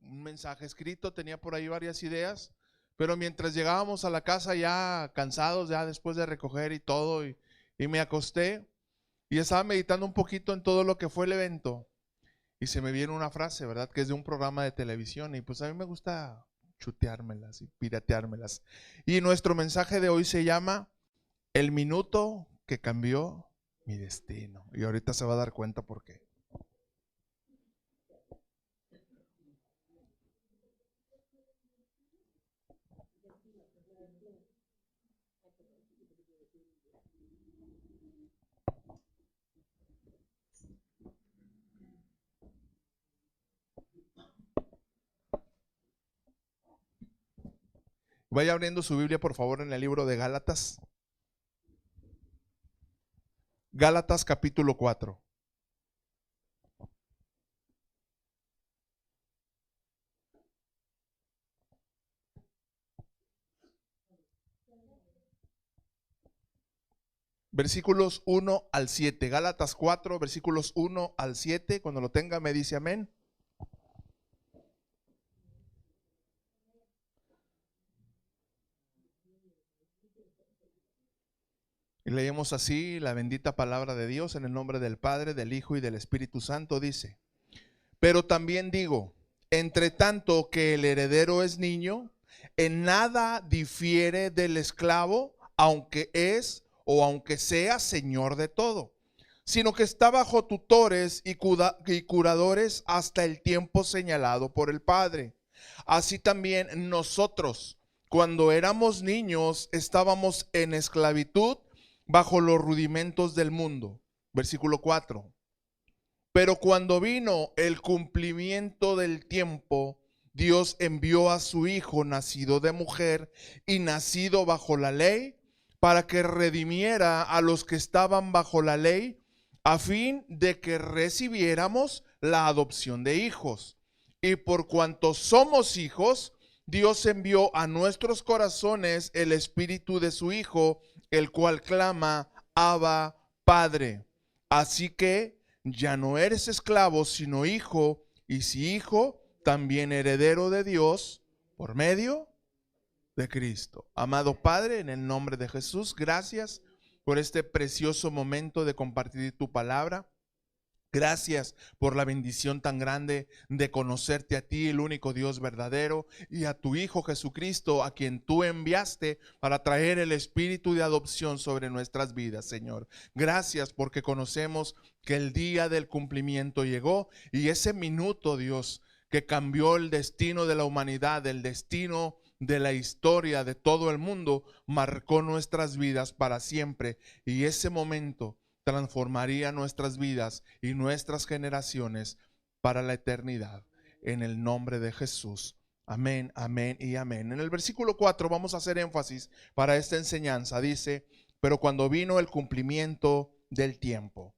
un mensaje escrito, tenía por ahí varias ideas, pero mientras llegábamos a la casa ya cansados, ya después de recoger y todo, y me acosté y estaba meditando un poquito en todo lo que fue el evento y se me viene una frase, ¿verdad? Que es de un programa de televisión y pues a mí me gusta chuteármelas y pirateármelas. Y nuestro mensaje de hoy se llama El minuto que cambió mi destino. Y ahorita se va a dar cuenta por qué. Vaya abriendo su Biblia, por favor, en el libro de Gálatas. Gálatas capítulo 4. Versículos 1 al 7. Gálatas 4, versículos 1 al 7. Cuando lo tenga me dice amén. Y leemos así la bendita palabra de Dios en el nombre del Padre, del Hijo y del Espíritu Santo. Dice: pero también digo, entre tanto que el heredero es niño, en nada difiere del esclavo, aunque es o aunque sea señor de todo, sino que está bajo tutores y curadores hasta el tiempo señalado por el Padre. Así también nosotros, cuando éramos niños, estábamos en esclavitud bajo los rudimentos del mundo. Versículo 4. Pero cuando vino el cumplimiento del tiempo, Dios envió a su Hijo, nacido de mujer y nacido bajo la ley, para que redimiera a los que estaban bajo la ley, a fin de que recibiéramos la adopción de hijos. Y por cuanto somos hijos, Dios envió a nuestros corazones el espíritu de su Hijo, el cual clama: Abba, Padre. Así que ya no eres esclavo, sino hijo, y si hijo, también heredero de Dios por medio de Cristo. Amado Padre, en el nombre de Jesús, gracias por este precioso momento de compartir tu palabra. Gracias por la bendición tan grande de conocerte a ti, el único Dios verdadero, y a tu Hijo Jesucristo, a quien tú enviaste para traer el espíritu de adopción sobre nuestras vidas, Señor. Gracias porque conocemos que el día del cumplimiento llegó, y ese minuto, Dios, que cambió el destino de la humanidad, el destino de la historia de todo el mundo, marcó nuestras vidas para siempre, y ese momento transformaría nuestras vidas y nuestras generaciones para la eternidad. En el nombre de Jesús. Amén, amén y amén. En el versículo 4 vamos a hacer énfasis para esta enseñanza. Dice: pero cuando vino el cumplimiento del tiempo.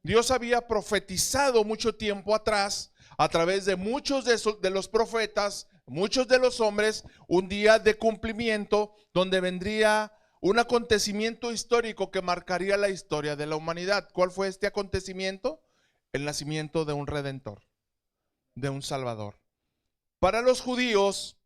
Dios había profetizado mucho tiempo atrás, a través de muchos de los profetas, muchos de los hombres, un día de cumplimiento donde vendría un acontecimiento histórico que marcaría la historia de la humanidad. ¿Cuál fue este acontecimiento? El nacimiento de un redentor, de un salvador. Para los judíos,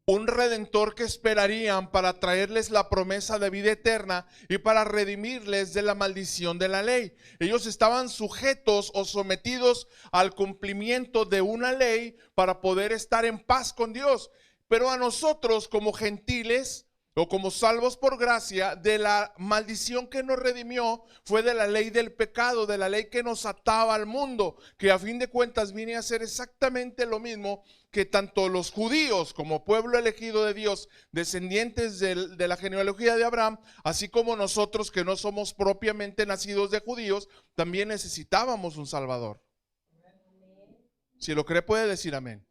un redentor que esperarían para traerles la promesa de vida eterna y para redimirles de la maldición de la ley. Ellos estaban sujetos o sometidos al cumplimiento de una ley para poder estar en paz con Dios. Pero a nosotros como gentiles, o como salvos por gracia, de la maldición que nos redimió fue de la ley del pecado, de la ley que nos ataba al mundo, que a fin de cuentas viene a ser exactamente lo mismo que tanto los judíos como pueblo elegido de Dios, descendientes de la genealogía de Abraham, así como nosotros que no somos propiamente nacidos de judíos, también necesitábamos un Salvador. Si lo cree puede decir amén.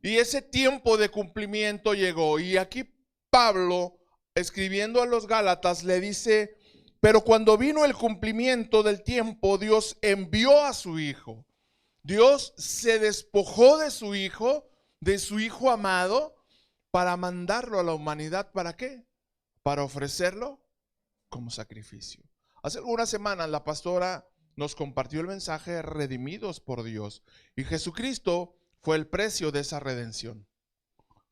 Y ese tiempo de cumplimiento llegó, y aquí Pablo, escribiendo a los Gálatas, le dice: pero cuando vino el cumplimiento del tiempo, Dios envió a su Hijo. Dios se despojó de su Hijo amado, para mandarlo a la humanidad. ¿Para qué? Para ofrecerlo como sacrificio. Hace algunas semanas la pastora nos compartió el mensaje de redimidos por Dios. Y Jesucristo fue el precio de esa redención.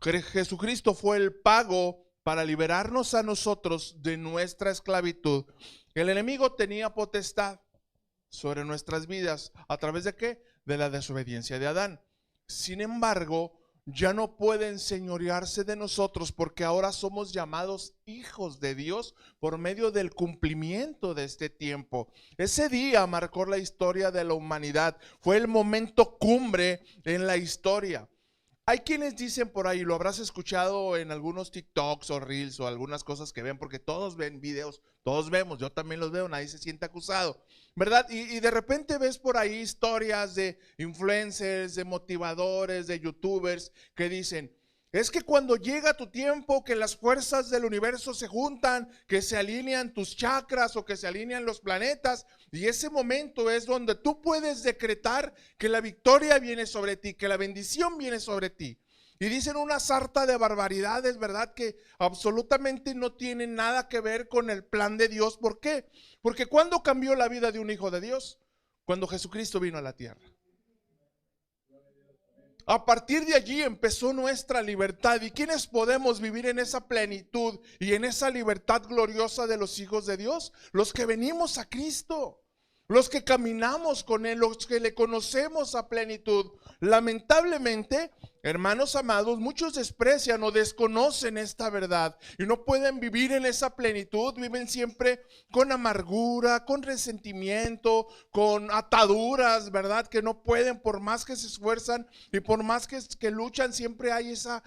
Jesucristo fue el pago para liberarnos a nosotros de nuestra esclavitud. El enemigo tenía potestad sobre nuestras vidas. ¿A través de qué? De la desobediencia de Adán. Sin embargo, ya no puede enseñorearse de nosotros, porque ahora somos llamados hijos de Dios por medio del cumplimiento de este tiempo. Ese día marcó la historia de la humanidad. Fue el momento cumbre en la historia. Hay quienes dicen por ahí, lo habrás escuchado en algunos TikToks o Reels o algunas cosas que ven, porque todos ven videos, todos vemos, yo también los veo, nadie se siente acusado, ¿verdad? Y de repente ves por ahí historias de influencers, de motivadores, de youtubers que dicen: es que cuando llega tu tiempo, que las fuerzas del universo se juntan, que se alinean tus chakras o que se alinean los planetas, y ese momento es donde tú puedes decretar que la victoria viene sobre ti, que la bendición viene sobre ti. Y dicen una sarta de barbaridades, ¿verdad? Que absolutamente no tienen nada que ver con el plan de Dios. ¿Por qué? Porque ¿cuándo cambió la vida de un hijo de Dios? Cuando Jesucristo vino a la tierra. A partir de allí empezó nuestra libertad. ¿Y quiénes podemos vivir en esa plenitud y en esa libertad gloriosa de los hijos de Dios? Los que venimos a Cristo, los que caminamos con Él, los que le conocemos a plenitud. Lamentablemente, hermanos amados, muchos desprecian o desconocen esta verdad y no pueden vivir en esa plenitud. Viven siempre con amargura, con resentimiento, con ataduras, ¿verdad? Que no pueden, por más que se esfuerzan y por más que luchan, siempre hay esa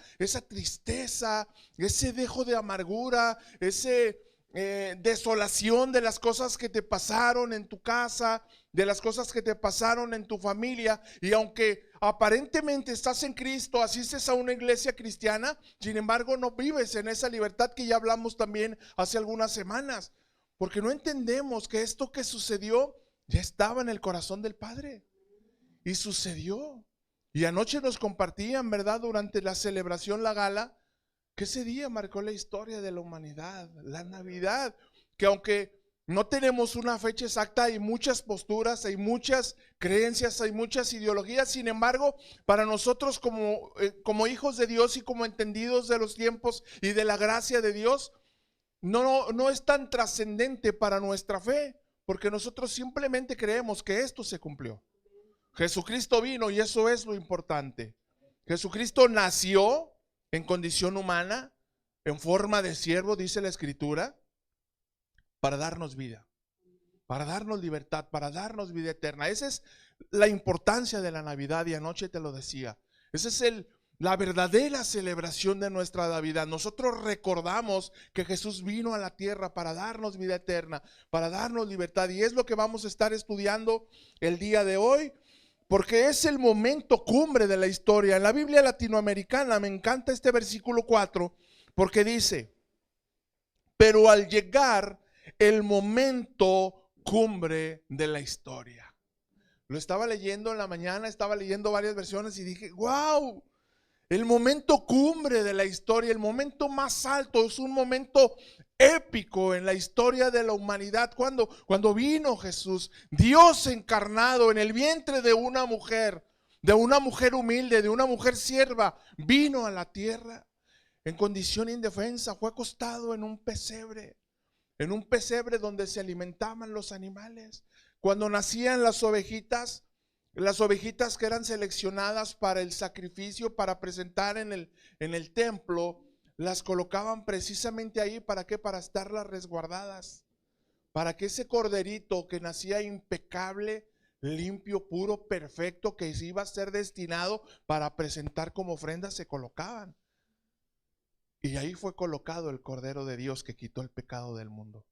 tristeza, ese dejo de amargura, ese desolación de las cosas que te pasaron en tu casa, de las cosas que te pasaron en tu familia. Y aunque aparentemente estás en Cristo, asistes a una iglesia cristiana, sin embargo no vives en esa libertad que ya hablamos también hace algunas semanas, porque no entendemos que esto que sucedió ya estaba en el corazón del Padre y sucedió. Y anoche nos compartían, ¿verdad?, durante la celebración, la gala, que ese día marcó la historia de la humanidad, la Navidad, que aunque no tenemos una fecha exacta, hay muchas posturas, hay muchas creencias, hay muchas ideologías. Sin embargo, para nosotros como hijos de Dios y como entendidos de los tiempos y de la gracia de Dios, no es tan trascendente para nuestra fe, porque nosotros simplemente creemos que esto se cumplió. Jesucristo vino y eso es lo importante. Jesucristo nació en condición humana, en forma de siervo, dice la Escritura, para darnos vida, para darnos libertad, para darnos vida eterna. Esa es la importancia de la Navidad, y anoche te lo decía. Esa es la verdadera celebración de nuestra Navidad. Nosotros recordamos que Jesús vino a la tierra para darnos vida eterna, para darnos libertad, y es lo que vamos a estar estudiando el día de hoy, porque es el momento cumbre de la historia. En la Biblia latinoamericana me encanta este versículo 4, porque dice: pero al llegar el momento cumbre de la historia. Lo estaba leyendo en la mañana, estaba leyendo varias versiones y dije: wow, el momento cumbre de la historia, el momento más alto, es un momento épico en la historia de la humanidad, cuando vino Jesús, Dios encarnado en el vientre de una mujer humilde, de una mujer sierva, vino a la tierra en condición indefensa, fue acostado en un pesebre donde se alimentaban los animales. Cuando nacían las ovejitas que eran seleccionadas para el sacrificio, para presentar en el templo, las colocaban precisamente ahí. ¿Para qué? Para estarlas resguardadas, para que ese corderito que nacía impecable, limpio, puro, perfecto, que iba a ser destinado para presentar como ofrenda, se colocaban. Y ahí fue colocado el Cordero de Dios que quitó el pecado del mundo.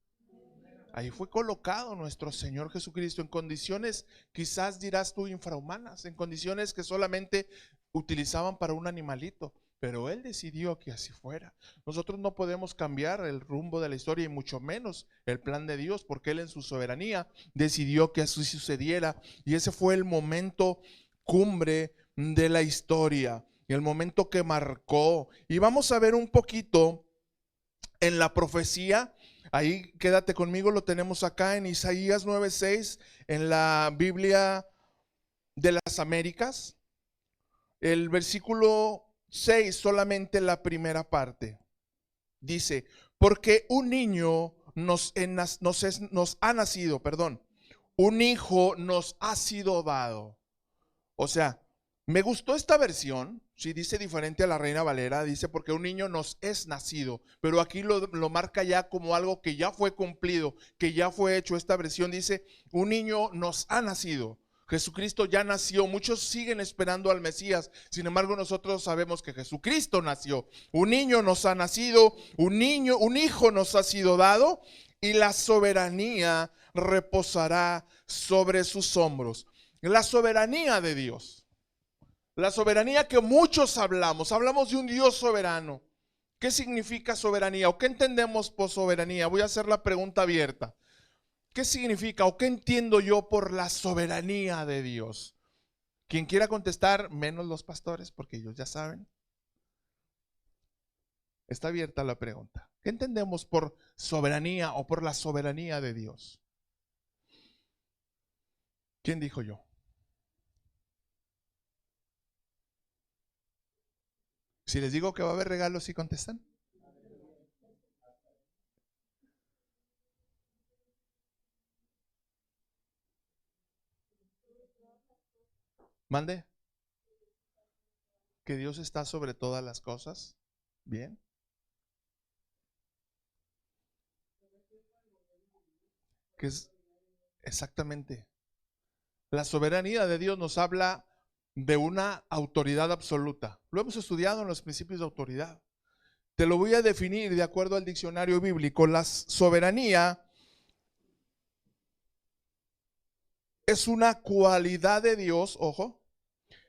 Ahí fue colocado nuestro Señor Jesucristo en condiciones, quizás dirás tú, infrahumanas, en condiciones que solamente utilizaban para un animalito, pero Él decidió que así fuera. Nosotros no podemos cambiar el rumbo de la historia y mucho menos el plan de Dios, porque Él en su soberanía decidió que así sucediera, y ese fue el momento cumbre de la historia y el momento que marcó. Y vamos a ver un poquito en la profecía Ahí quédate conmigo, lo tenemos acá en Isaías 9:6, en la Biblia de las Américas. El versículo 6, solamente la primera parte. Dice, porque un niño nos ha nacido, perdón, un hijo nos ha sido dado. O sea, me gustó esta versión, si dice diferente a la Reina Valera, dice porque un niño nos es nacido, pero aquí lo marca ya como algo que ya fue cumplido, que ya fue hecho. Esta versión dice, un niño nos ha nacido. Jesucristo ya nació, muchos siguen esperando al Mesías, sin embargo nosotros sabemos que Jesucristo nació. Un niño nos ha nacido, un hijo nos ha sido dado y la soberanía reposará sobre sus hombros. La soberanía de Dios, la soberanía que muchos hablamos de un Dios soberano. ¿Qué significa soberanía o qué entendemos por soberanía? Voy a hacer la pregunta abierta. ¿Qué significa o qué entiendo yo por la soberanía de Dios? Quien quiera contestar, menos los pastores, porque ellos ya saben. Está abierta la pregunta. ¿Qué entendemos por soberanía o por la soberanía de Dios? ¿Quién dijo yo? Si les digo que va a haber regalos, ¿sí contestan? Mande. Que Dios está sobre todas las cosas. Bien. Que es exactamente. La soberanía de Dios nos habla de una autoridad absoluta. Lo hemos estudiado en los principios de autoridad. Te lo voy a definir de acuerdo al diccionario bíblico. La soberanía es una cualidad de Dios, ojo,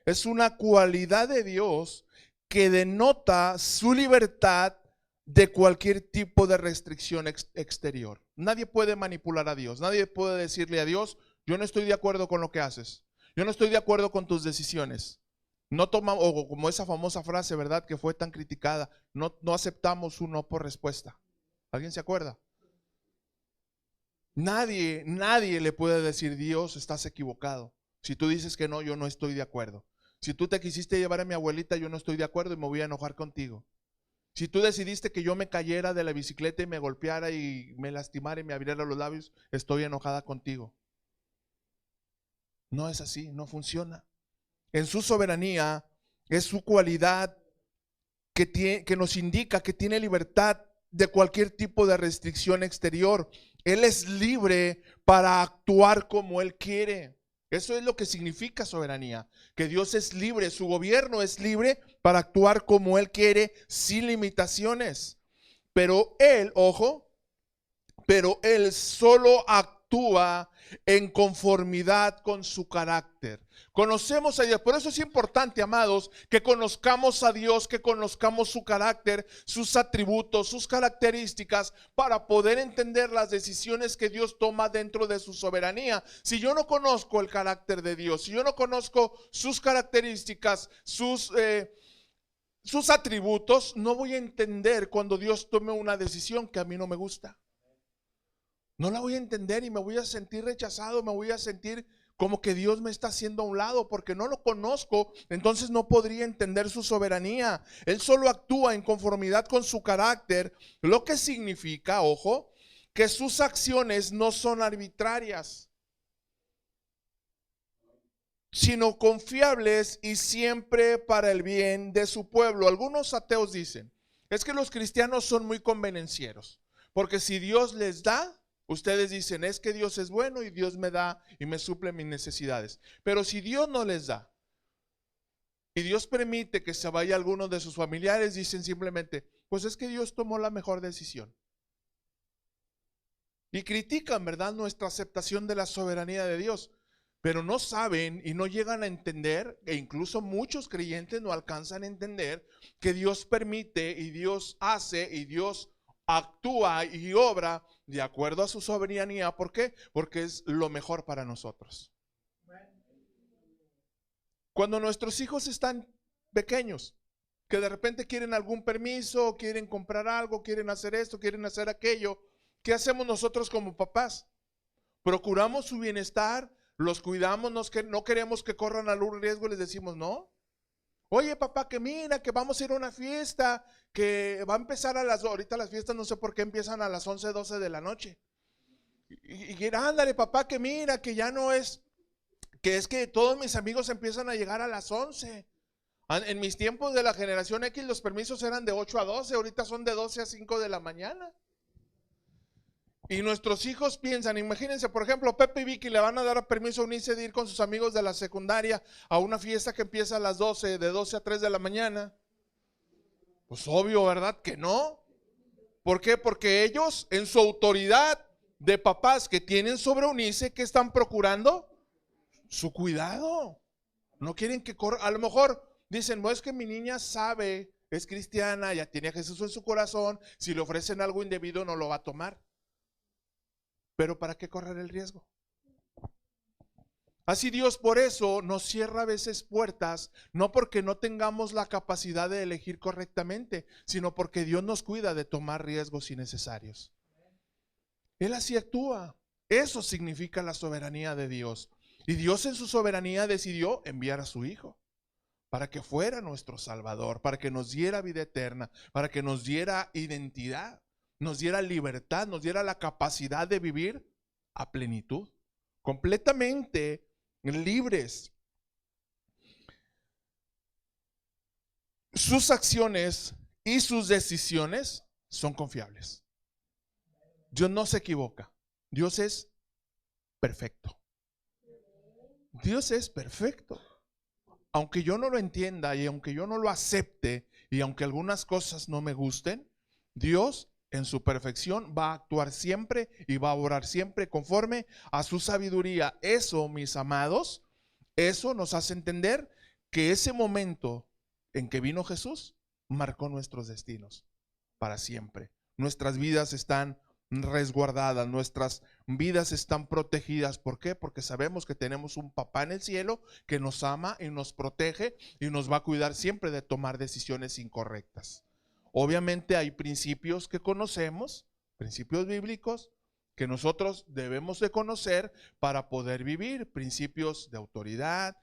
es una cualidad de Dios que denota su libertad de cualquier tipo de restricción exterior. Nadie puede manipular a Dios, nadie puede decirle a Dios, yo no estoy de acuerdo con lo que haces, yo no estoy de acuerdo con tus decisiones. No tomamos, o como esa famosa frase, ¿verdad? Que fue tan criticada, no aceptamos un no por respuesta. ¿Alguien se acuerda? Nadie le puede decir, Dios, estás equivocado. Si tú dices que no, yo no estoy de acuerdo. Si tú te quisiste llevar a mi abuelita, yo no estoy de acuerdo y me voy a enojar contigo. Si tú decidiste que yo me cayera de la bicicleta y me golpeara y me lastimara y me abriera los labios, estoy enojada contigo. No es así, no funciona. En su soberanía es su cualidad que nos indica que tiene libertad de cualquier tipo de restricción exterior. Él es libre para actuar como Él quiere. Eso es lo que significa soberanía, que Dios es libre, su gobierno es libre para actuar como Él quiere, sin limitaciones. Pero Él, ojo, pero Él solo actúa en conformidad con su carácter. Conocemos a Dios, por eso es importante, amados, que conozcamos a Dios, que conozcamos su carácter, sus atributos, sus características, para poder entender las decisiones que Dios toma dentro de su soberanía. Si yo no conozco el carácter de Dios, si yo no conozco sus características, sus atributos, no voy a entender cuando Dios tome una decisión que a mí no me gusta. No la voy a entender y me voy a sentir rechazado, me voy a sentir como que Dios me está haciendo a un lado porque no lo conozco, entonces no podría entender su soberanía. Él solo actúa en conformidad con su carácter, lo que significa, ojo, que sus acciones no son arbitrarias, sino confiables y siempre para el bien de su pueblo. Algunos ateos dicen, es que los cristianos son muy convenencieros, porque si Dios les da, ustedes dicen, es que Dios es bueno y Dios me da y me suple mis necesidades. Pero si Dios no les da y Dios permite que se vaya alguno de sus familiares, dicen simplemente, pues es que Dios tomó la mejor decisión. Y critican, ¿verdad?, nuestra aceptación de la soberanía de Dios, pero no saben y no llegan a entender, e incluso muchos creyentes no alcanzan a entender, que Dios permite y Dios hace y Dios actúa y obra de acuerdo a su soberanía. ¿Por qué? Porque es lo mejor para nosotros. Cuando nuestros hijos están pequeños, que de repente quieren algún permiso, quieren comprar algo, quieren hacer esto, quieren hacer aquello, ¿Qué hacemos nosotros como papás? Procuramos su bienestar, los cuidamos, no queremos que corran algún riesgo y les decimos no. Oye, papá, que mira, que vamos a ir a una fiesta, que va a empezar ahorita las fiestas no sé por qué empiezan a las 11, 12 de la noche. Y ándale, papá, que mira, que ya no es, que es que todos mis amigos empiezan a llegar a las 11. En mis tiempos de la generación X los permisos eran de 8 a 12, ahorita son de 12 a 5 de la mañana. Y nuestros hijos piensan, imagínense, por ejemplo, Pepe y Vicky le van a dar permiso a unirse de ir con sus amigos de la secundaria a una fiesta que empieza a las 12, de 12 a 3 de la mañana. Pues obvio, ¿verdad? Que no. ¿Por qué? Porque ellos en su autoridad de papás que tienen sobre unirse, ¿qué están procurando? Su cuidado. No quieren que corra. A lo mejor dicen, no es que mi niña sabe, es cristiana, ya tiene a Jesús en su corazón, si le ofrecen algo indebido no lo va a tomar. Pero ¿para qué correr el riesgo? Así Dios por eso nos cierra a veces puertas, no porque no tengamos la capacidad de elegir correctamente, sino porque Dios nos cuida de tomar riesgos innecesarios. Él así actúa. Eso significa la soberanía de Dios. Y Dios en su soberanía decidió enviar a su Hijo para que fuera nuestro Salvador, para que nos diera vida eterna, para que nos diera identidad, nos diera libertad, nos diera la capacidad de vivir a plenitud, completamente libres. Sus acciones y sus decisiones son confiables. Dios no se equivoca. Dios es perfecto. Dios es perfecto. Aunque yo no lo entienda y aunque yo no lo acepte y aunque algunas cosas no me gusten, Dios en su perfección va a actuar siempre y va a obrar siempre conforme a su sabiduría. Eso, mis amados, eso nos hace entender que ese momento en que vino Jesús marcó nuestros destinos para siempre. Nuestras vidas están resguardadas, nuestras vidas están protegidas. ¿Por qué? Porque sabemos que tenemos un papá en el cielo que nos ama y nos protege y nos va a cuidar siempre de tomar decisiones incorrectas. Obviamente hay principios que conocemos, principios bíblicos que nosotros debemos de conocer para poder vivir, principios de autoridad,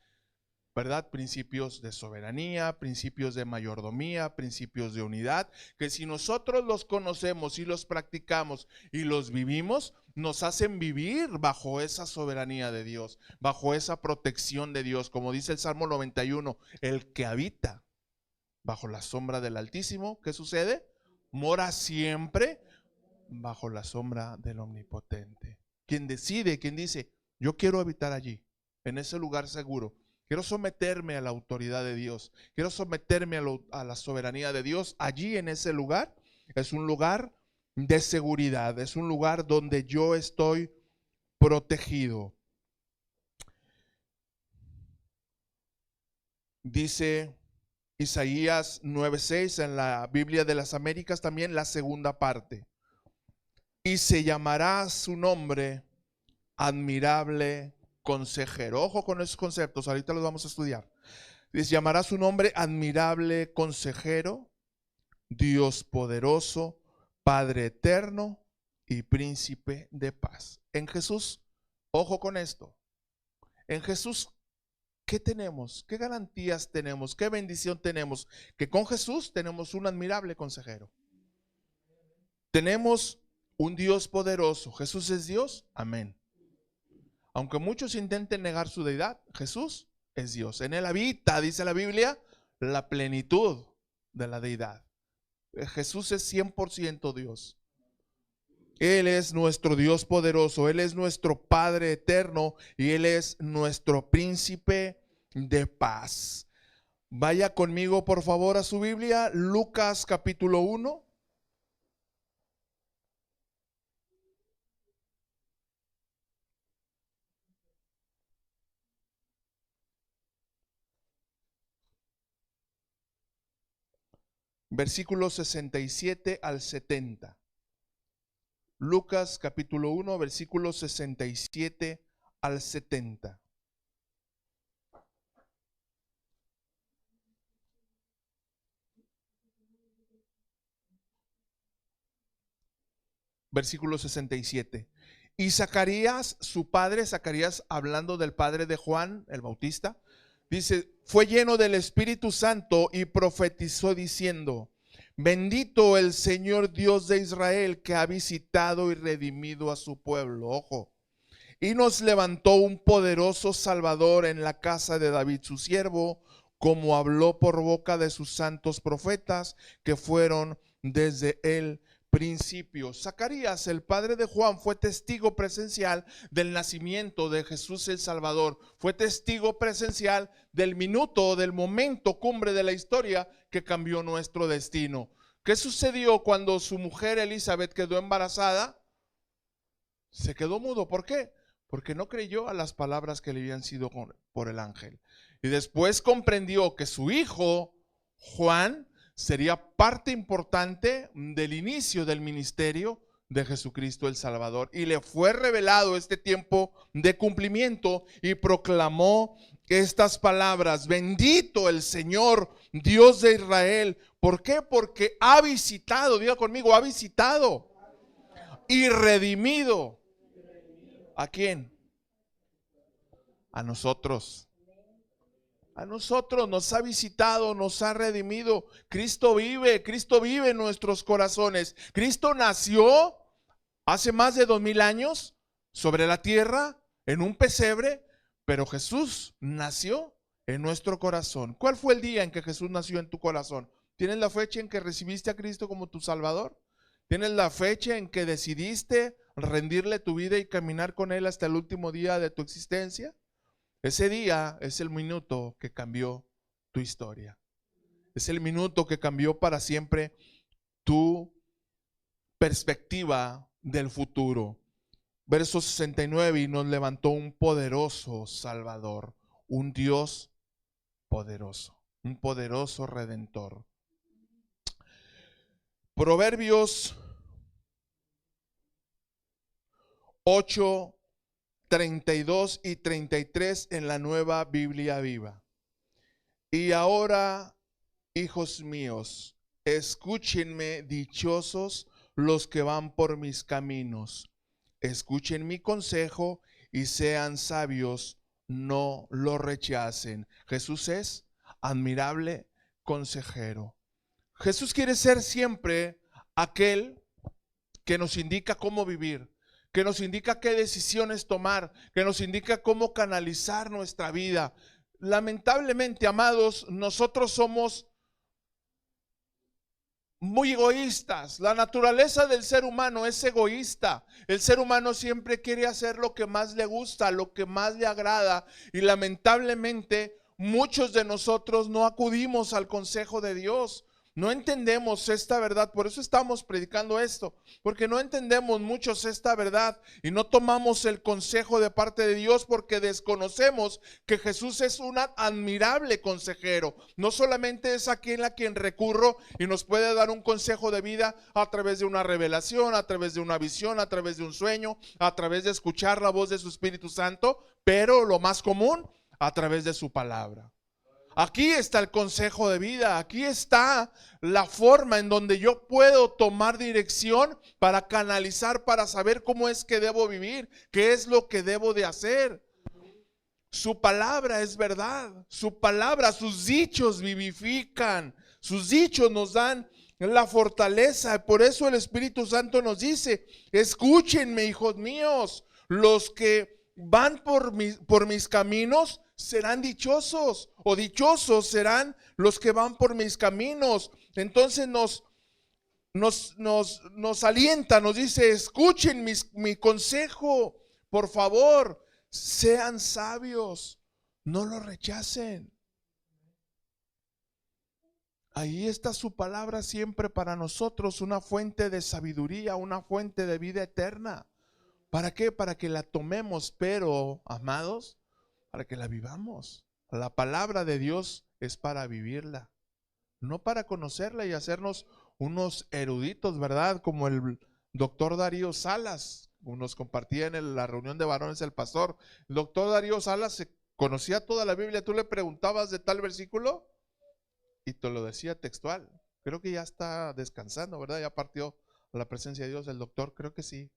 ¿verdad? Principios de soberanía, principios de mayordomía, principios de unidad, que si nosotros los conocemos y los practicamos y los vivimos, nos hacen vivir bajo esa soberanía de Dios, bajo esa protección de Dios, como dice el Salmo 91, el que habita bajo la sombra del Altísimo, ¿qué sucede? Mora siempre bajo la sombra del Omnipotente. Quien decide, quien dice, yo quiero habitar allí, en ese lugar seguro. Quiero someterme a la autoridad de Dios. Quiero someterme a la soberanía de Dios. Allí en ese lugar es un lugar de seguridad. Es un lugar donde yo estoy protegido. Dice Isaías 9:6 en la Biblia de las Américas también la segunda parte. Y se llamará su nombre admirable consejero. Ojo con esos conceptos, ahorita los vamos a estudiar. Les llamará su nombre admirable consejero, Dios poderoso, Padre eterno y príncipe de paz. En Jesús, ojo con esto, en Jesús, ¿qué tenemos? ¿Qué garantías tenemos? ¿Qué bendición tenemos? Que con Jesús tenemos un admirable consejero. Tenemos un Dios poderoso. ¿Jesús es Dios? Amén. Aunque muchos intenten negar su deidad, Jesús es Dios. En él habita, dice la Biblia, la plenitud de la deidad. Jesús es 100% Dios. Él es nuestro Dios poderoso, Él es nuestro Padre eterno y Él es nuestro príncipe de paz. Vaya conmigo por favor a su Biblia, Lucas capítulo 1. Versículos 67 al 70. Lucas capítulo 1, versículos 67 al 70. versículo 67. Y Zacarías, su padre, Zacarías hablando del padre de Juan el Bautista, dice, fue lleno del Espíritu Santo y profetizó diciendo, bendito el Señor Dios de Israel, que ha visitado y redimido a su pueblo. Ojo. Y nos levantó un poderoso Salvador en la casa de David su siervo, como habló por boca de sus santos profetas que fueron desde el principio. Zacarías, el padre de Juan, fue testigo presencial del nacimiento de Jesús el Salvador. Fue testigo presencial del minuto, del momento cumbre de la historia que cambió nuestro destino. ¿Qué sucedió cuando su mujer Elizabeth quedó embarazada? Se quedó mudo. ¿Por qué? Porque no creyó a las palabras que le habían sido por el ángel. Y después comprendió que su hijo, Juan, sería parte importante del inicio del ministerio de Jesucristo el Salvador. Y le fue revelado este tiempo de cumplimiento y proclamó estas palabras: bendito el Señor, Dios de Israel. ¿Por qué? Porque ha visitado, diga conmigo, ha visitado y redimido. ¿A quién? A nosotros. A nosotros nos ha visitado, nos ha redimido. Cristo vive en nuestros corazones. Cristo nació hace más de 2000 años sobre la tierra en un pesebre, pero Jesús nació en nuestro corazón. ¿Cuál fue el día en que Jesús nació en tu corazón? ¿Tienes la fecha en que recibiste a Cristo como tu Salvador? ¿Tienes la fecha en que decidiste rendirle tu vida y caminar con Él hasta el último día de tu existencia? Ese día es el minuto que cambió tu historia. Es el minuto que cambió para siempre tu perspectiva del futuro. Verso 69, y nos levantó un poderoso Salvador, un Dios poderoso, un poderoso Redentor. Proverbios 8, 32 y 33 en la Nueva Biblia Viva. Y ahora, hijos míos, escúchenme, dichosos los que van por mis caminos. Escuchen mi consejo y sean sabios, no lo rechacen. Jesús es admirable consejero. Jesús quiere ser siempre aquel que nos indica cómo vivir, que nos indica qué decisiones tomar, que nos indica cómo canalizar nuestra vida. Lamentablemente, amados, nosotros somos muy egoístas. La naturaleza del ser humano es egoísta. El ser humano siempre quiere hacer lo que más le gusta, lo que más le agrada, y lamentablemente muchos de nosotros no acudimos al consejo de Dios. No entendemos esta verdad, por eso estamos predicando esto, porque no entendemos muchos esta verdad y no tomamos el consejo de parte de Dios porque desconocemos que Jesús es un admirable consejero. No solamente es a quien recurro y nos puede dar un consejo de vida a través de una revelación, a través de una visión, a través de un sueño, a través de escuchar la voz de su Espíritu Santo, pero lo más común, a través de su palabra. Aquí está el consejo de vida, aquí está la forma en donde yo puedo tomar dirección para canalizar, para saber cómo es que debo vivir, qué es lo que debo de hacer. Su palabra es verdad, su palabra, sus dichos vivifican, sus dichos nos dan la fortaleza. Por eso el Espíritu Santo nos dice: escúchenme, hijos míos, los que van por mis caminos serán dichosos, o dichosos serán los que van por mis caminos. Entonces nos alienta, nos dice: escuchen mi consejo, por favor, sean sabios, no lo rechacen. Ahí está su palabra siempre para nosotros, una fuente de sabiduría, una fuente de vida eterna. ¿Para qué? Para que la tomemos, pero, amados, para que la vivamos. La palabra de Dios es para vivirla, no para conocerla y hacernos unos eruditos, ¿verdad? Como el doctor Darío Salas, nos compartía en la reunión de varones el pastor. El doctor Darío Salas se conocía toda la Biblia. Tú le preguntabas de tal versículo y te lo decía textual. Creo que ya está descansando, ¿verdad? Ya partió a la presencia de Dios? El doctor, creo que sí.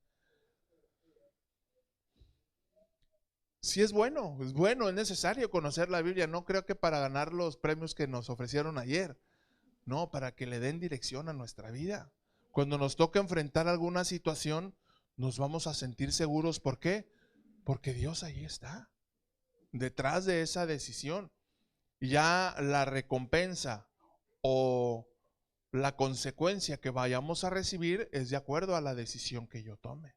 Sí es bueno, es necesario conocer la Biblia. No creo que para ganar los premios que nos ofrecieron ayer, no, para que le den dirección a nuestra vida. Cuando nos toca enfrentar alguna situación, nos vamos a sentir seguros. ¿Por qué? Porque Dios ahí está, detrás de esa decisión. Y ya la recompensa o la consecuencia que vayamos a recibir es de acuerdo a la decisión que yo tome.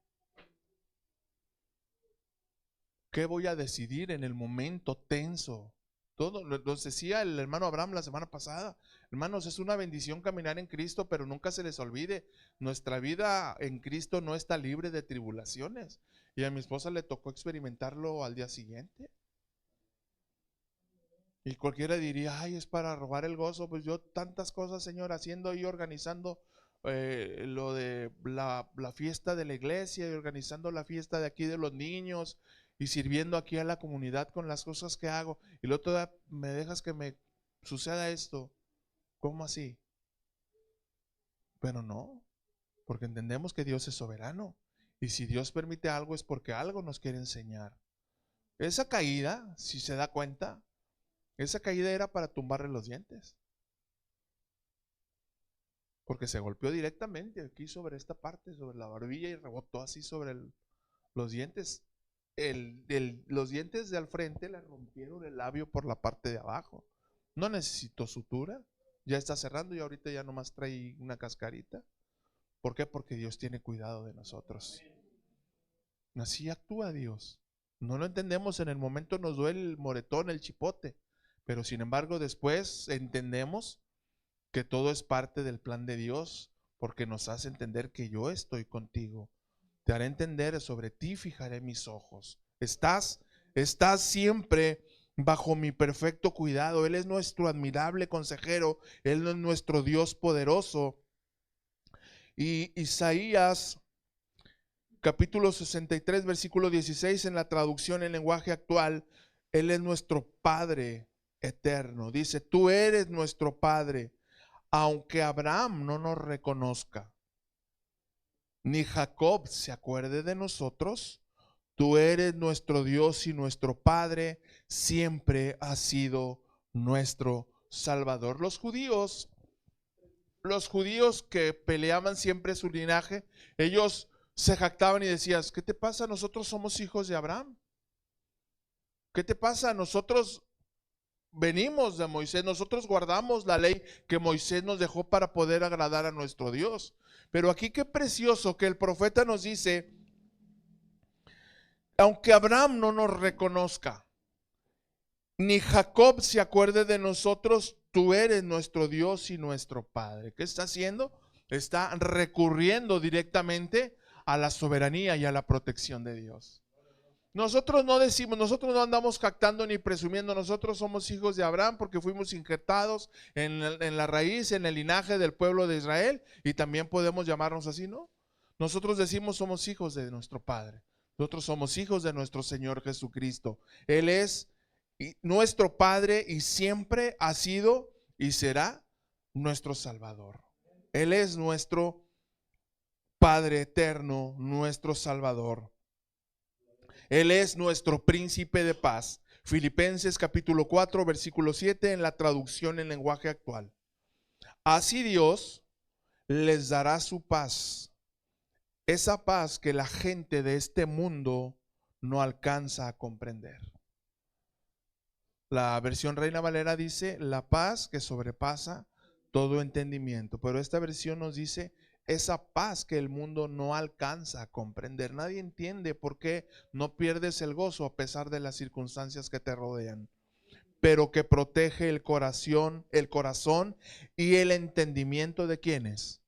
¿Qué voy a decidir en el momento tenso? Todo lo decía el hermano Abraham la semana pasada. Hermanos, es una bendición caminar en Cristo, pero nunca se les olvide, nuestra vida en Cristo no está libre de tribulaciones. Y a mi esposa le tocó experimentarlo al día siguiente. Y cualquiera diría, ay, es para robar el gozo. Pues yo tantas cosas, Señor, haciendo y organizando lo de la fiesta de la iglesia y organizando la fiesta de aquí de los niños y sirviendo aquí a la comunidad con las cosas que hago. Y luego todavía me dejas que me suceda esto. ¿Cómo así? Pero no, porque entendemos que Dios es soberano. Y si Dios permite algo es porque algo nos quiere enseñar. Esa caída, si se da cuenta, esa caída era para tumbarle los dientes. Porque se golpeó directamente aquí sobre esta parte, sobre la barbilla, y rebotó así sobre los dientes. Los dientes de al frente le rompieron el labio por la parte de abajo. No necesitó sutura, ya está cerrando y ahorita ya nomás trae una cascarita. ¿Por qué? Porque Dios tiene cuidado de nosotros. Así actúa Dios. No lo entendemos, en el momento nos duele el moretón, el chipote, pero sin embargo después entendemos que todo es parte del plan de Dios, porque nos hace entender que yo estoy contigo. Te haré entender, sobre ti fijaré mis ojos. Estás siempre bajo mi perfecto cuidado. Él es nuestro admirable consejero. Él es nuestro Dios poderoso. Y Isaías capítulo 63, versículo 16, en la traducción en lenguaje actual, Él es nuestro Padre eterno. Dice, tú eres nuestro Padre, aunque Abraham no nos reconozca, ni Jacob se acuerde de nosotros, tú eres nuestro Dios y nuestro Padre, siempre has sido nuestro Salvador. Los judíos que peleaban siempre su linaje, ellos se jactaban y decían, ¿qué te pasa? Nosotros somos hijos de Abraham. ¿Qué te pasa? Nosotros venimos de Moisés, nosotros guardamos la ley que Moisés nos dejó para poder agradar a nuestro Dios. Pero aquí qué precioso que el profeta nos dice, aunque Abraham no nos reconozca, ni Jacob se acuerde de nosotros, tú eres nuestro Dios y nuestro Padre. ¿Qué está haciendo? Está recurriendo directamente a la soberanía y a la protección de Dios. Nosotros no decimos, nosotros no andamos jactando ni presumiendo, nosotros somos hijos de Abraham porque fuimos injertados en la raíz, en el linaje del pueblo de Israel, y también podemos llamarnos así, ¿no? Nosotros decimos somos hijos de nuestro Padre, nosotros somos hijos de nuestro Señor Jesucristo. Él es nuestro Padre y siempre ha sido y será nuestro Salvador. Él es nuestro Padre eterno, nuestro Salvador. Él es nuestro príncipe de paz. Filipenses capítulo 4, versículo 7 en la traducción en lenguaje actual. Así Dios les dará su paz, esa paz que la gente de este mundo no alcanza a comprender. La versión Reina Valera dice la paz que sobrepasa todo entendimiento, pero esta versión nos dice esa paz que el mundo no alcanza a comprender. Nadie entiende por qué no pierdes el gozo a pesar de las circunstancias que te rodean, pero que protege el corazón y el entendimiento de quienes,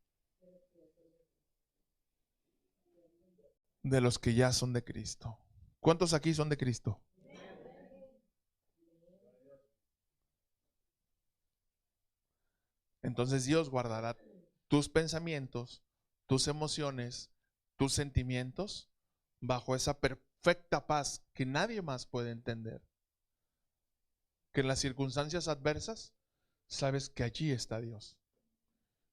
de los que ya son de Cristo. ¿Cuántos aquí son de Cristo? Entonces Dios guardará tus pensamientos, tus emociones, tus sentimientos bajo esa perfecta paz que nadie más puede entender. Que en las circunstancias adversas sabes que allí está Dios.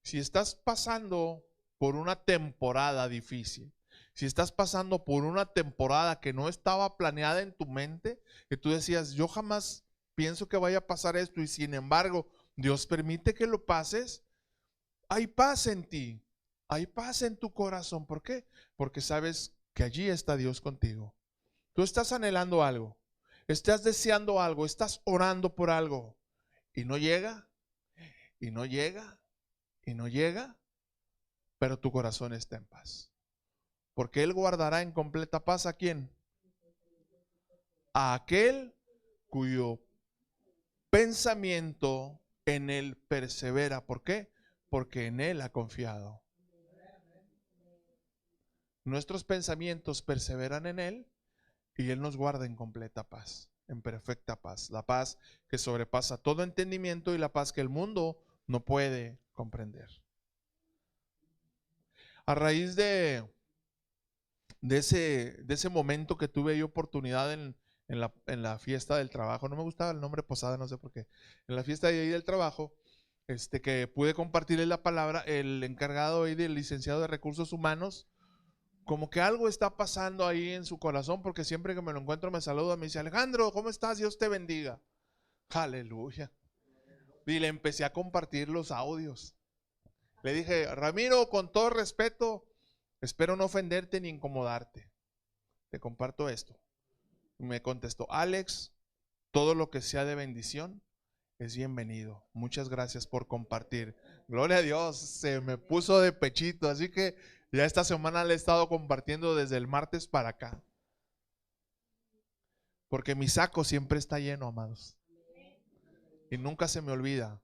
Si estás pasando por una temporada difícil, si estás pasando por una temporada que no estaba planeada en tu mente, que tú decías, yo jamás pienso que vaya a pasar esto, y sin embargo, Dios permite que lo pases, hay paz en ti, hay paz en tu corazón. ¿Por qué? Porque sabes que allí está Dios contigo. Tú estás anhelando algo, estás deseando algo, estás orando por algo, y no llega, y no llega, y no llega, pero tu corazón está en paz. Porque Él guardará en completa paz ¿a quién? A aquel cuyo pensamiento en Él persevera. ¿Por qué? Porque en Él ha confiado. Nuestros pensamientos perseveran en Él y Él nos guarda en completa paz, en perfecta paz. La paz que sobrepasa todo entendimiento y la paz que el mundo no puede comprender. A raíz de ese momento que tuve yo oportunidad en la fiesta del trabajo, no me gustaba el nombre posada, no sé por qué, en la fiesta de ahí del trabajo, que pude compartirle la palabra, el encargado ahí del licenciado de recursos humanos, como que algo está pasando ahí en su corazón, porque siempre que me lo encuentro me saluda, me dice, Alejandro, ¿cómo estás? Dios te bendiga. Aleluya. Y le empecé a compartir los audios. Le dije, Ramiro, con todo respeto, espero no ofenderte ni incomodarte. Te comparto esto. Me contestó, Alex, todo lo que sea de bendición es bienvenido. Muchas gracias por compartir. Gloria a Dios, se me puso de pechito. Así que ya esta semana le he estado compartiendo desde el martes para acá. Porque mi saco siempre está lleno, amados. Y nunca se me olvida.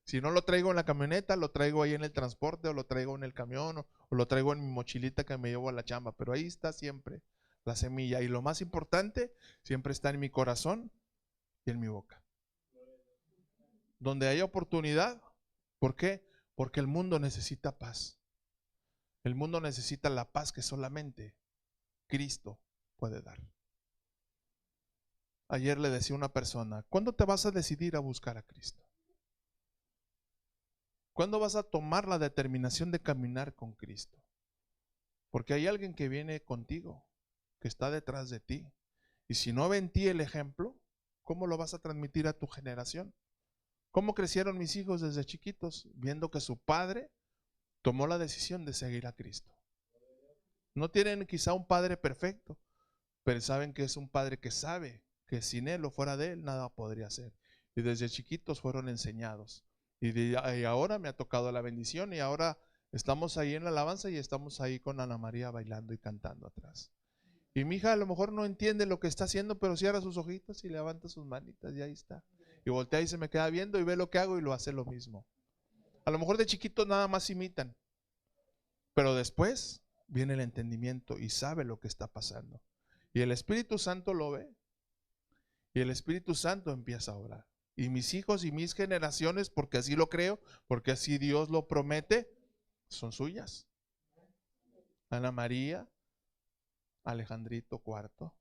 Si no lo traigo en la camioneta, lo traigo ahí en el transporte, o lo traigo en el camión, o lo traigo en mi mochilita que me llevo a la chamba. Pero ahí está siempre la semilla. Y lo más importante, siempre está en mi corazón y en mi boca. Donde haya oportunidad. ¿Por qué? Porque el mundo necesita paz. El mundo necesita la paz que solamente Cristo puede dar. Ayer le decía a una persona, ¿cuándo te vas a decidir a buscar a Cristo? ¿Cuándo vas a tomar la determinación de caminar con Cristo? Porque hay alguien que viene contigo, que está detrás de ti. Y si no ve en ti el ejemplo, ¿cómo lo vas a transmitir a tu generación? ¿Cómo crecieron mis hijos desde chiquitos? Viendo que su padre tomó la decisión de seguir a Cristo. No tienen quizá un padre perfecto, pero saben que es un padre que sabe que sin él o fuera de él nada podría hacer. Y desde chiquitos fueron enseñados. Y ahora me ha tocado la bendición, y ahora estamos ahí en la alabanza y estamos ahí con Ana María bailando y cantando atrás. Y mi hija a lo mejor no entiende lo que está haciendo, pero cierra sus ojitos y levanta sus manitas y ahí está. Y voltea y se me queda viendo y ve lo que hago y lo hace lo mismo. A lo mejor de chiquitos nada más imitan, pero después viene el entendimiento y sabe lo que está pasando. Y el Espíritu Santo lo ve. Y el Espíritu Santo empieza a orar. Y mis hijos y mis generaciones, porque así lo creo, porque así Dios lo promete, son suyas. Ana María, Alejandrito cuarto.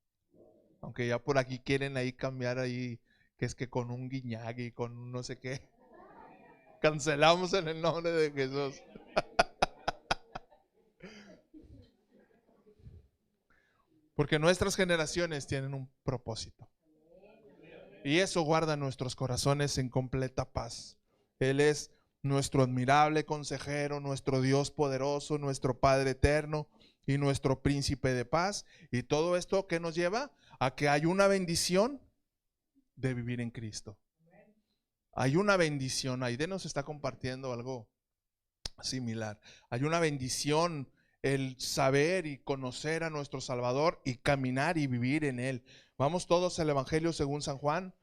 Aunque ya por aquí quieren ahí cambiar ahí, que es que con un guiñague y con un no sé qué. Cancelamos en el nombre de Jesús. Porque nuestras generaciones tienen un propósito. Y eso guarda nuestros corazones en completa paz. Él es nuestro admirable consejero, nuestro Dios poderoso, nuestro Padre eterno y nuestro príncipe de paz. Y todo esto que nos lleva a que hay una bendición de vivir en Cristo. Hay una bendición. Aide nos está compartiendo algo similar. Hay una bendición el saber y conocer a nuestro Salvador y caminar y vivir en Él. Vamos todos al Evangelio según San Juan.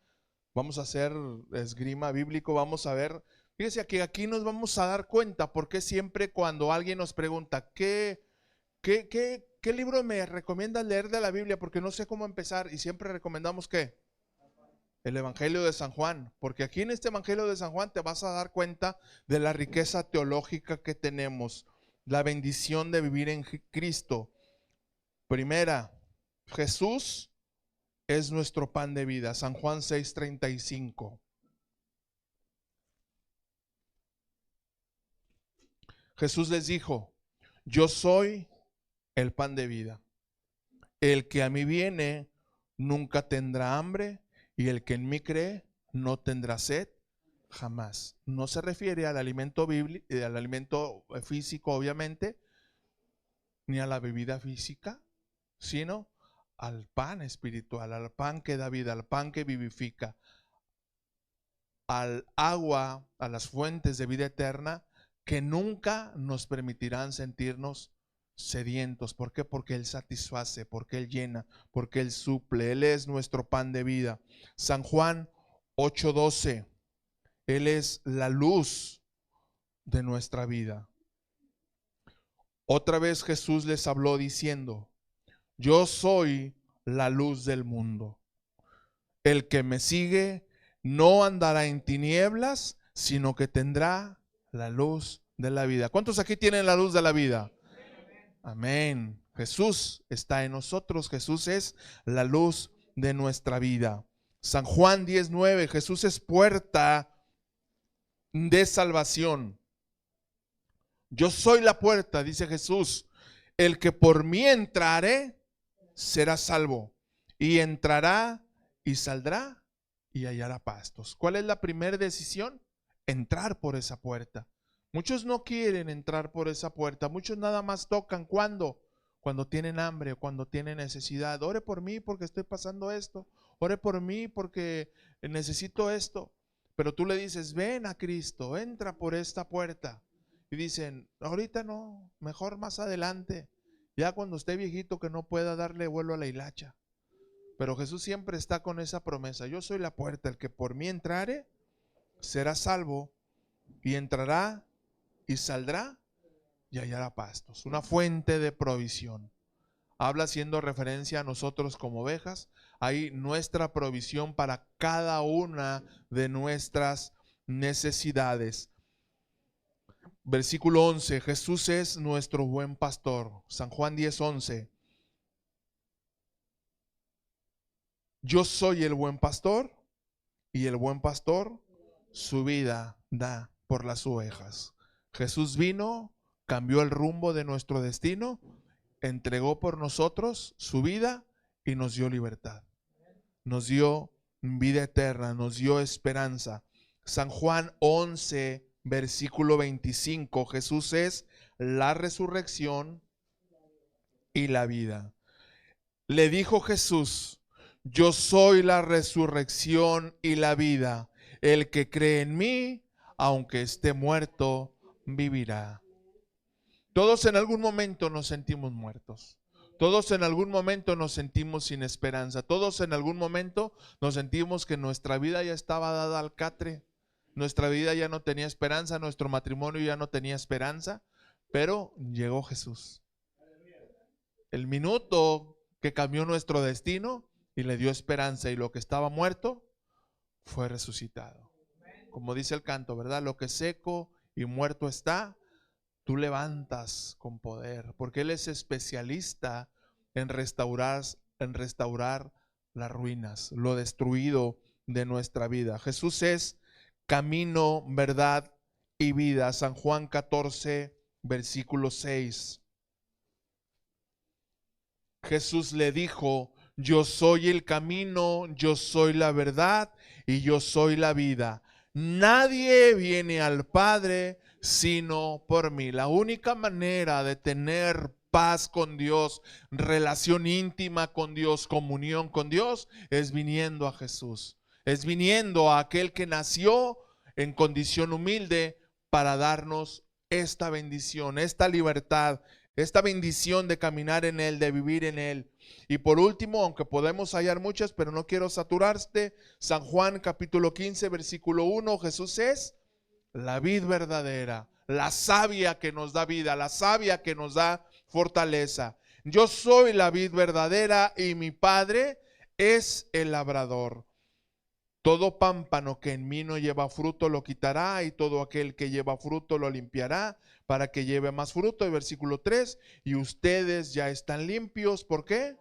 Vamos a hacer esgrima bíblico. Vamos a ver. Fíjese que aquí nos vamos a dar cuenta porque siempre cuando alguien nos pregunta ¿qué libro me recomiendas leer de la Biblia? Porque no sé cómo empezar, y siempre recomendamos ¿qué? El Evangelio de San Juan, porque aquí en este Evangelio de San Juan te vas a dar cuenta de la riqueza teológica que tenemos, la bendición de vivir en Cristo. Primera, Jesús es nuestro pan de vida. San Juan 6:35. Jesús les dijo: Yo soy el pan de vida. El que a mí viene nunca tendrá hambre, y el que en mí cree no tendrá sed jamás. No se refiere al alimento bíblico, al alimento físico, obviamente, ni a la bebida física, sino al pan espiritual, al pan que da vida, al pan que vivifica, al agua, a las fuentes de vida eterna que nunca nos permitirán sentirnos sedientos. ¿Por qué? Porque Él satisface, porque Él llena, porque Él suple. Él es nuestro pan de vida. San Juan 8:12, Él es la luz de nuestra vida. Otra vez Jesús les habló diciendo: yo soy la luz del mundo. El que me sigue no andará en tinieblas, sino que tendrá la luz de la vida. ¿Cuántos aquí tienen la luz de la vida? Amén. Jesús está en nosotros. Jesús es la luz de nuestra vida. San Juan 10:9, Jesús es puerta de salvación. Yo soy la puerta, dice Jesús. El que por mí entrare será salvo, y entrará y saldrá y hallará pastos. ¿Cuál es la primera decisión? Entrar por esa puerta. Muchos no quieren entrar por esa puerta. Muchos nada más tocan. ¿Cuándo? Cuando tienen hambre o cuando tienen necesidad. Ore por mí porque estoy pasando esto. Ore por mí porque necesito esto. Pero tú le dices: ven a Cristo, entra por esta puerta. Y dicen: ahorita no, mejor más adelante, ya cuando esté viejito, que no pueda darle vuelo a la hilacha. Pero Jesús siempre está con esa promesa: yo soy la puerta, el que por mí entrare será salvo, y entrará y saldrá y hallará pastos. Una fuente de provisión. Habla haciendo referencia a nosotros como ovejas. Hay nuestra provisión para cada una de nuestras necesidades. Versículo 11, Jesús es nuestro buen pastor. San Juan 10:11. Yo soy el buen pastor, y el buen pastor su vida da por las ovejas. Jesús vino, cambió el rumbo de nuestro destino, entregó por nosotros su vida y nos dio libertad. Nos dio vida eterna, nos dio esperanza. San Juan 11, versículo 25, Jesús es la resurrección y la vida. Le dijo Jesús: yo soy la resurrección y la vida. El que cree en mí, aunque esté muerto, vivirá. Todos en algún momento nos sentimos muertos. Todos en algún momento nos sentimos sin esperanza. Todos en algún momento nos sentimos que nuestra vida ya estaba dada al catre. Nuestra vida ya no tenía esperanza, nuestro matrimonio ya no tenía esperanza. Pero llegó Jesús. El minuto que cambió nuestro destino y le dio esperanza, y lo que estaba muerto fue resucitado. Como dice el canto, ¿verdad? Lo que seco y muerto está, tú levantas con poder, porque Él es especialista en restaurar las ruinas, lo destruido de nuestra vida. Jesús es camino, verdad y vida. San Juan 14, versículo 6. Jesús le dijo: yo soy el camino, yo soy la verdad y yo soy la vida. Nadie viene al Padre sino por mí. La única manera de tener paz con Dios, relación íntima con Dios, comunión con Dios, es viniendo a Jesús. Es viniendo a aquel que nació en condición humilde para darnos esta bendición, esta libertad, esta bendición de caminar en Él, de vivir en Él. Y por último, aunque podemos hallar muchas, pero no quiero saturarte, San Juan capítulo 15, versículo 1, Jesús es la vid verdadera, la savia que nos da vida, la savia que nos da fortaleza. Yo soy la vid verdadera y mi Padre es el labrador. Todo pámpano que en mí no lleva fruto lo quitará, y todo aquel que lleva fruto lo limpiará para que lleve más fruto. Y versículo 3, y ustedes ya están limpios. ¿Por qué?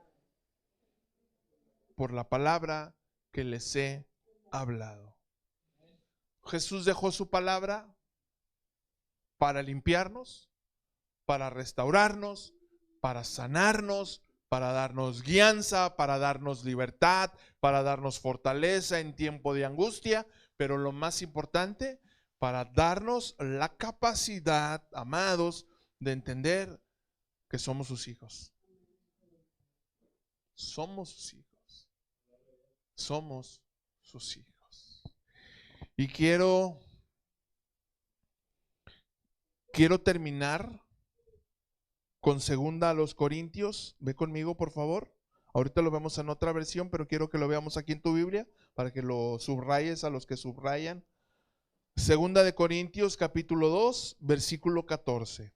Por la palabra que les he hablado. Jesús dejó su palabra para limpiarnos, para restaurarnos, para sanarnos, para darnos guianza, para darnos libertad, para darnos fortaleza en tiempo de angustia, pero lo más importante, para darnos la capacidad, amados, de entender que somos sus hijos. Somos sus hijos. Somos sus hijos. Y quiero terminar con 2 Corintios. Ve conmigo, por favor. Ahorita lo vemos en otra versión, pero quiero que lo veamos aquí en tu Biblia para que lo subrayes a los que subrayan. 2 Corintios capítulo 2, versículo 14.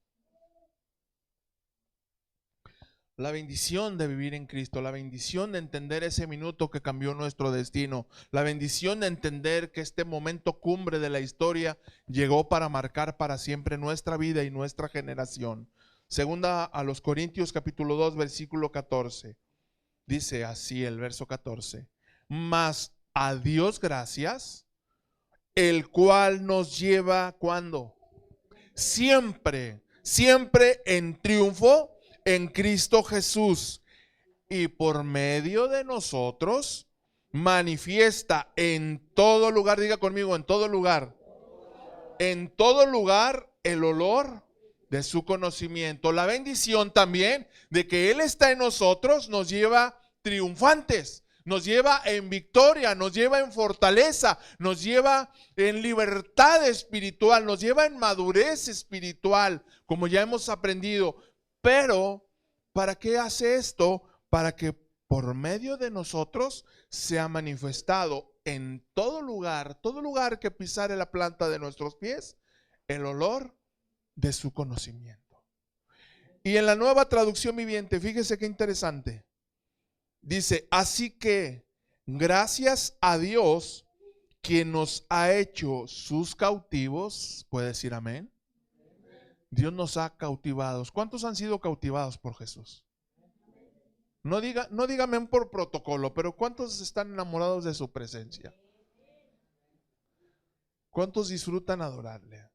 La bendición de vivir en Cristo, la bendición de entender ese minuto que cambió nuestro destino, la bendición de entender que este momento cumbre de la historia llegó para marcar para siempre nuestra vida y nuestra generación. 2 Corintios capítulo 2, versículo 14. Dice así el verso 14. Mas a Dios gracias, el cual nos lleva, ¿cuándo? Siempre, siempre en triunfo en Cristo Jesús, y por medio de nosotros manifiesta en todo lugar, diga conmigo, en todo lugar el olor de su conocimiento. La bendición también de que Él está en nosotros nos lleva triunfantes, nos lleva en victoria, nos lleva en fortaleza, nos lleva en libertad espiritual, nos lleva en madurez espiritual, como ya hemos aprendido. Pero, ¿para qué hace esto? Para que por medio de nosotros sea manifestado en todo lugar que pisare la planta de nuestros pies, el olor de su conocimiento. Y en la Nueva Traducción Viviente, fíjese qué interesante. Dice, así que gracias a Dios, quien nos ha hecho sus cautivos. ¿Puede decir amén? Dios nos ha cautivados. ¿Cuántos han sido cautivados por Jesús? No diga amén por protocolo, pero ¿cuántos están enamorados de su presencia? ¿Cuántos disfrutan adorarle?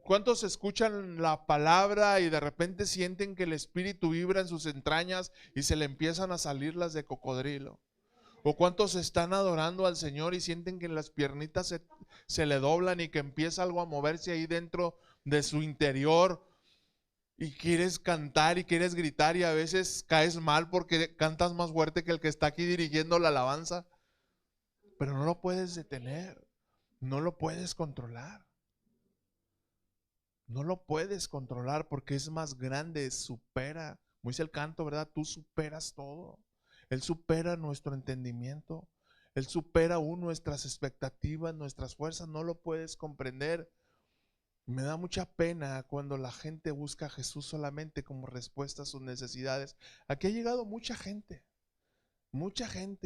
¿Cuántos escuchan la palabra y de repente sienten que el Espíritu vibra en sus entrañas y se le empiezan a salir las de cocodrilo? ¿O cuántos están adorando al Señor y sienten que las piernitas se le doblan y que empieza algo a moverse ahí dentro de su interior? Y quieres cantar y quieres gritar y a veces caes mal porque cantas más fuerte que el que está aquí dirigiendo la alabanza. Pero no lo puedes detener, no lo puedes controlar. No lo puedes controlar porque es más grande, supera. Como dice el canto, ¿verdad? Tú superas todo. Él supera nuestro entendimiento. Él supera aún nuestras expectativas, nuestras fuerzas. No lo puedes comprender. Me da mucha pena cuando la gente busca a Jesús solamente como respuesta a sus necesidades. Aquí ha llegado mucha gente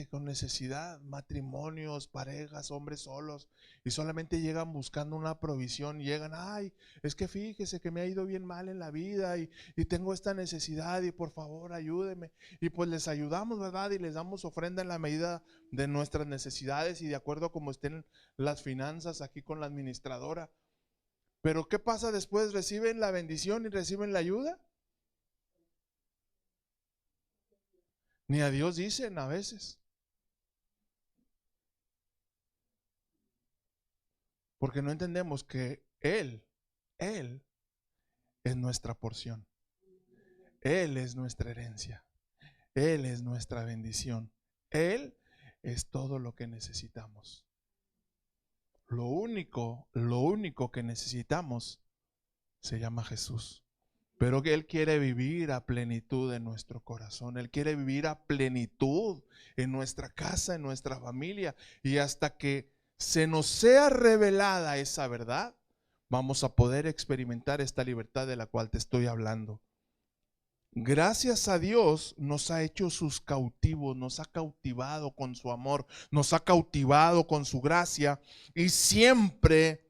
con necesidad, matrimonios, parejas, hombres solos, y solamente llegan buscando una provisión. Llegan, ay, es que fíjese que me ha ido bien mal en la vida y tengo esta necesidad y por favor ayúdeme. Y pues les ayudamos, ¿verdad? Y les damos ofrenda en la medida de nuestras necesidades y de acuerdo a cómo estén las finanzas aquí con la administradora. Pero ¿qué pasa después? ¿Reciben la bendición y reciben la ayuda? Ni a Dios dicen a veces. Porque no entendemos que Él es nuestra porción. Él es nuestra herencia. Él es nuestra bendición. Él es todo lo que necesitamos. Lo único que necesitamos se llama Jesús. Pero que Él quiere vivir a plenitud en nuestro corazón. Él quiere vivir a plenitud en nuestra casa, en nuestra familia. Y hasta que se nos sea revelada esa verdad, vamos a poder experimentar esta libertad de la cual te estoy hablando. Gracias a Dios nos ha hecho sus cautivos, nos ha cautivado con su amor, nos ha cautivado con su gracia y siempre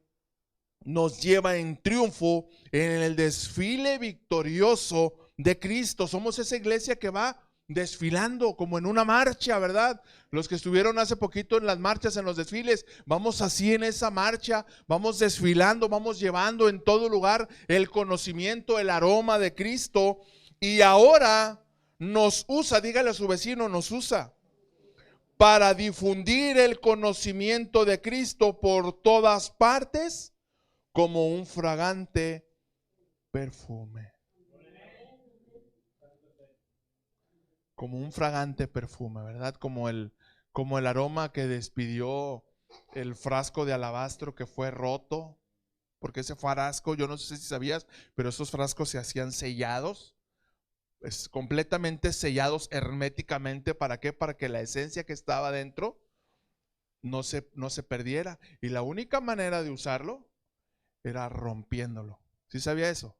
nos lleva en triunfo en el desfile victorioso de Cristo. Somos esa iglesia que va desfilando como en una marcha, ¿verdad? Los que estuvieron hace poquito en las marchas, en los desfiles, vamos así en esa marcha, vamos desfilando, vamos llevando en todo lugar el conocimiento, el aroma de Cristo. Y ahora nos usa, dígale a su vecino, nos usa para difundir el conocimiento de Cristo por todas partes como un fragante perfume. Como un fragante perfume, ¿verdad? Como el aroma que despidió el frasco de alabastro que fue roto, porque ese frasco, yo no sé si sabías, pero esos frascos se hacían sellados, completamente sellados herméticamente. ¿Para qué? Para que la esencia que estaba dentro no se perdiera. Y la única manera de usarlo era rompiéndolo. ¿Sí sabía eso?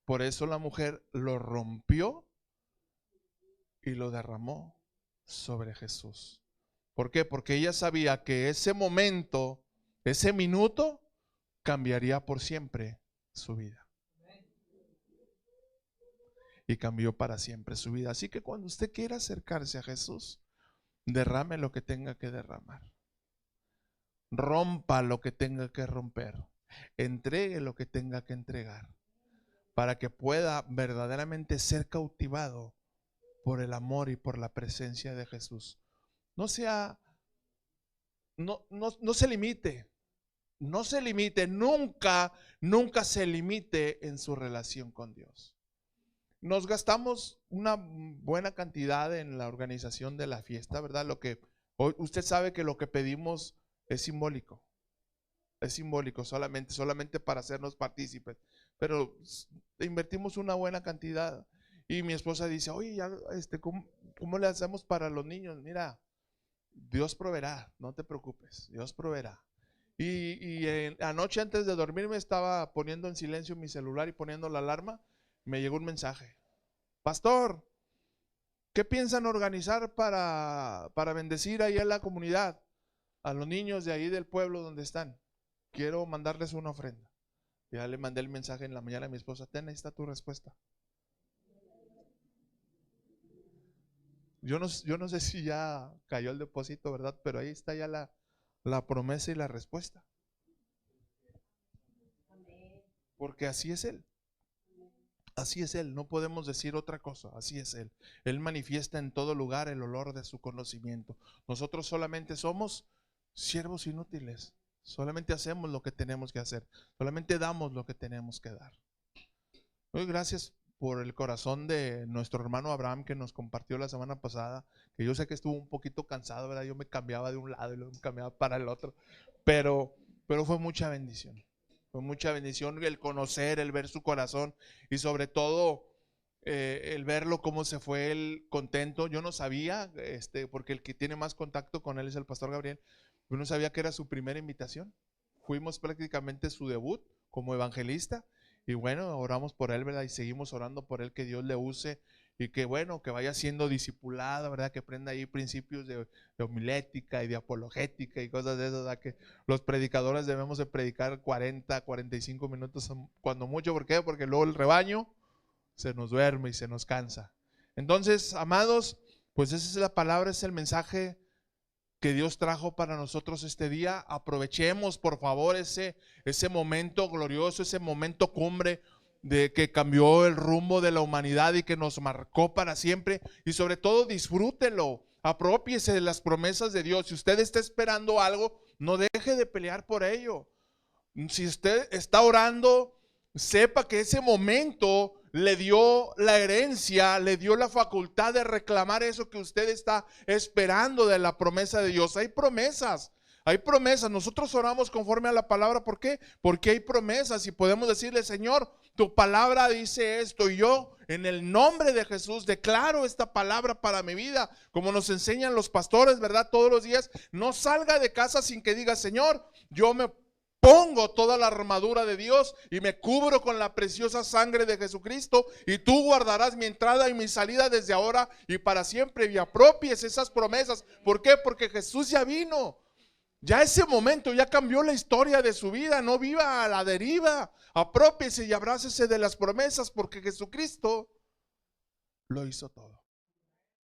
Por eso la mujer lo rompió y lo derramó sobre Jesús. ¿Por qué? Porque ella sabía que ese momento, ese minuto, cambiaría por siempre su vida. Y cambió para siempre su vida. Así que cuando usted quiera acercarse a Jesús, derrame lo que tenga que derramar. Rompa lo que tenga que romper. Entregue lo que tenga que entregar. Para que pueda verdaderamente ser cautivado por el amor y por la presencia de Jesús. No se limite. No se limite. Nunca se limite en su relación con Dios. Nos gastamos una buena cantidad en la organización de la fiesta, ¿verdad? Usted sabe que lo que pedimos es simbólico. Es simbólico, solamente para hacernos partícipes. Pero invertimos una buena cantidad. Y mi esposa dice, oye, ¿cómo le hacemos para los niños? Mira, Dios proveerá, no te preocupes, Dios proveerá. Y anoche antes de dormir me estaba poniendo en silencio mi celular y poniendo la alarma. Me llegó un mensaje: pastor, ¿qué piensan organizar para bendecir ahí a la comunidad? A los niños de ahí del pueblo donde están. Quiero mandarles una ofrenda. Ya le mandé el mensaje en la mañana a mi esposa: ahí está tu respuesta. Yo no sé si ya cayó el depósito, ¿verdad? Pero ahí está ya la promesa y la respuesta. Porque así es Él. Así es Él, no podemos decir otra cosa, así es Él. Él manifiesta en todo lugar el olor de su conocimiento. Nosotros solamente somos siervos inútiles, solamente hacemos lo que tenemos que hacer, solamente damos lo que tenemos que dar. Doy gracias por el corazón de nuestro hermano Abraham, que nos compartió la semana pasada, que yo sé que estuvo un poquito cansado, ¿verdad? Yo me cambiaba de un lado y luego me cambiaba para el otro, pero fue mucha bendición. Fue mucha bendición el conocer, el ver su corazón y sobre todo el verlo cómo se fue él contento. Yo no sabía, porque el que tiene más contacto con él es el pastor Gabriel. Yo no sabía que era su primera invitación. Fuimos prácticamente su debut como evangelista y bueno, oramos por él, ¿verdad? Y seguimos orando por él, que Dios le use y que bueno, que vaya siendo discipulado, ¿verdad? Que aprenda ahí principios de homilética y de apologética y cosas de esas, ¿verdad? Que los predicadores debemos de predicar 40, 45 minutos cuando mucho. ¿Por qué? Porque luego el rebaño se nos duerme y se nos cansa. Entonces, amados, pues esa es la palabra, es el mensaje que Dios trajo para nosotros este día. Aprovechemos por favor ese momento glorioso, ese momento cumbre de que cambió el rumbo de la humanidad y que nos marcó para siempre, y sobre todo disfrútelo, apropiese de las promesas de Dios. Si usted está esperando algo, no deje de pelear por ello. Si usted está orando, sepa que ese momento le dio la herencia, le dio la facultad de reclamar eso que usted está esperando de la promesa de Dios. Hay promesas. Hay promesas, nosotros oramos conforme a la palabra. ¿Por qué? Porque hay promesas y podemos decirle: Señor, tu palabra dice esto, y yo en el nombre de Jesús declaro esta palabra para mi vida, como nos enseñan los pastores, ¿verdad? Todos los días. No salga de casa sin que diga: Señor, yo me pongo toda la armadura de Dios y me cubro con la preciosa sangre de Jesucristo, y tú guardarás mi entrada y mi salida desde ahora y para siempre. Y apropies esas promesas. ¿Por qué? Porque Jesús ya vino. Ya ese momento ya cambió la historia de su vida. No viva a la deriva. Apropiese y abrácese de las promesas, porque Jesucristo lo hizo todo.